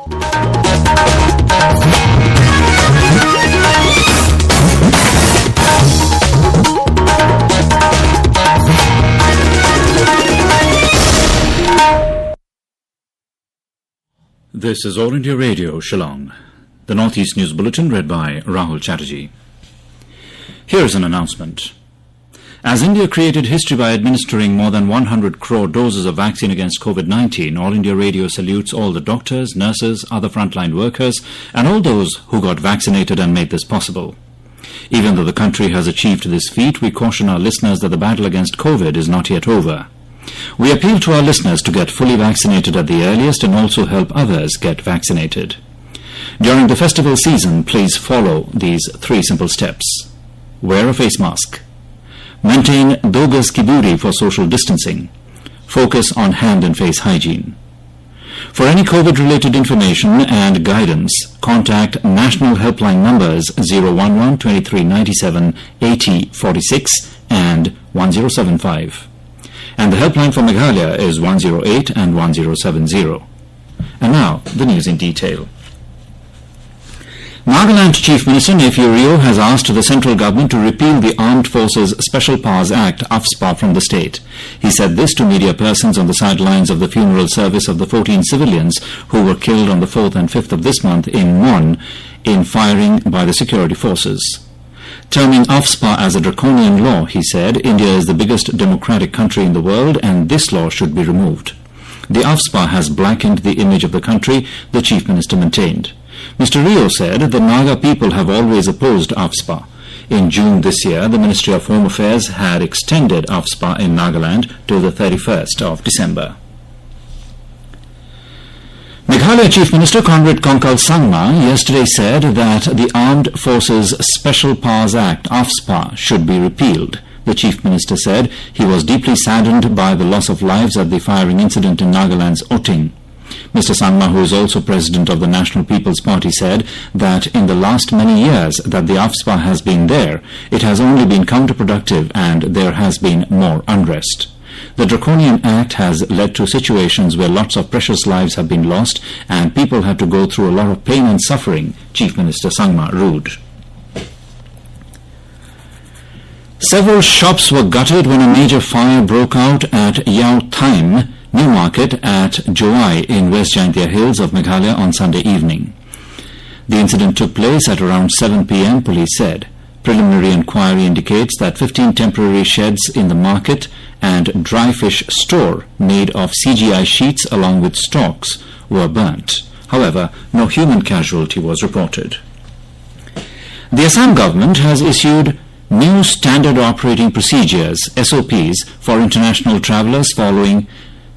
This is All India Radio, Shillong. The Northeast News Bulletin read by Rahul Chatterjee. Here is an announcement. As India created history by administering more than 100 crore doses of vaccine against COVID-19, All India Radio salutes all the doctors, nurses, other frontline workers, and all those who got vaccinated and made this possible. Even though the country has achieved this feat, we caution our listeners that the battle against COVID is not yet over. We appeal to our listeners to get fully vaccinated at the earliest and also help others get vaccinated. During the festival season, please follow these 3 simple steps. Wear a face mask. Maintain 2 gaz ki duri for social distancing. Focus on hand and face hygiene. For any COVID-related information and guidance, contact national helpline numbers 011 2397 80 46 and 1075. And the helpline for Meghalaya is 108 and 1070. And now, the news in detail. Nagaland Chief Minister Nephew Rio has asked the central government to repeal the Armed Forces Special Powers Act, AFSPA, from the state. He said this to media persons on the sidelines of the funeral service of the 14 civilians who were killed on the 4th and 5th of this month in Mon in firing by the security forces. Terming AFSPA as a draconian law, he said, India is the biggest democratic country in the world and this law should be removed. The AFSPA has blackened the image of the country, the Chief Minister maintained. Mr. Rio said the Naga people have always opposed AFSPA. In June this year, the Ministry of Home Affairs had extended AFSPA in Nagaland to the 31st of December. Meghalaya Chief Minister Conrad Konkal Sangma yesterday said that the Armed Forces Special Powers Act, AFSPA, should be repealed. The Chief Minister said he was deeply saddened by the loss of lives at the firing incident in Nagaland's Oting. Mr. Sangma, who is also President of the National People's Party, said that in the last many years that the AFSPA has been there, it has only been counterproductive and there has been more unrest. The Draconian Act has led to situations where lots of precious lives have been lost and people have to go through a lot of pain and suffering, Chief Minister Sangma ruled. Several shops were gutted when a major fire broke out at Yau Thaim New Market at Joai in West Jaintia Hills of Meghalaya on Sunday evening. The incident took place at around 7 p.m., police said. Preliminary inquiry indicates that 15 temporary sheds in the market and dry fish store made of CGI sheets along with stocks were burnt. However, no human casualty was reported. The Assam government has issued new standard operating procedures, SOPs, for international travellers following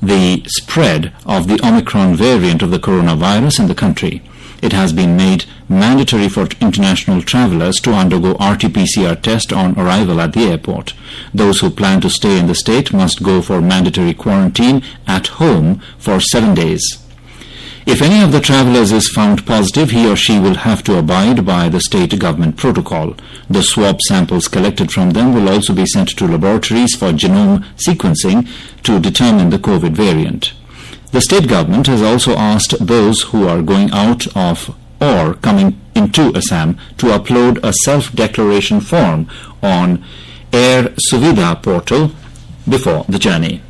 the spread of the Omicron variant of the coronavirus in the country. It has been made mandatory for international travellers to undergo RT-PCR test on arrival at the airport. Those who plan to stay in the state must go for mandatory quarantine at home for 7 days. If any of the travellers is found positive, he or she will have to abide by the state government protocol. The swab samples collected from them will also be sent to laboratories for genome sequencing to determine the COVID variant. The state government has also asked those who are going out of or coming into Assam to upload a self-declaration form on Air Suvidha portal before the journey.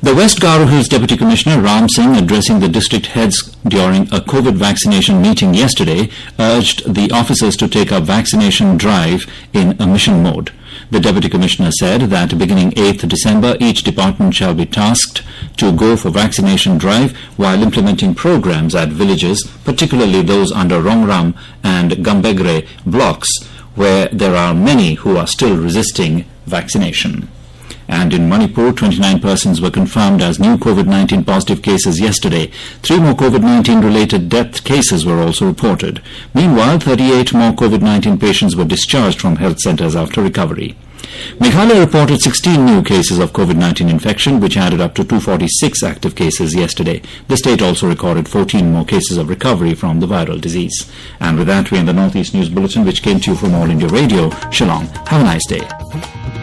The West Garo Hills Deputy Commissioner Ram Singh, addressing the district heads during a COVID vaccination meeting yesterday, urged the officers to take up vaccination drive in a mission mode. The Deputy Commissioner said that beginning 8th December, each department shall be tasked to go for vaccination drive while implementing programs at villages, particularly those under Rongram and Gambegre blocks, where there are many who are still resisting vaccination. And in Manipur, 29 persons were confirmed as new COVID-19 positive cases yesterday. 3 more COVID-19 related death cases were also reported. Meanwhile, 38 more COVID-19 patients were discharged from health centers after recovery. Meghalaya reported 16 new cases of COVID-19 infection, which added up to 246 active cases yesterday. The state also recorded 14 more cases of recovery from the viral disease. And with that, we end the Northeast News Bulletin, which came to you from All India Radio, Shillong. Have a nice day.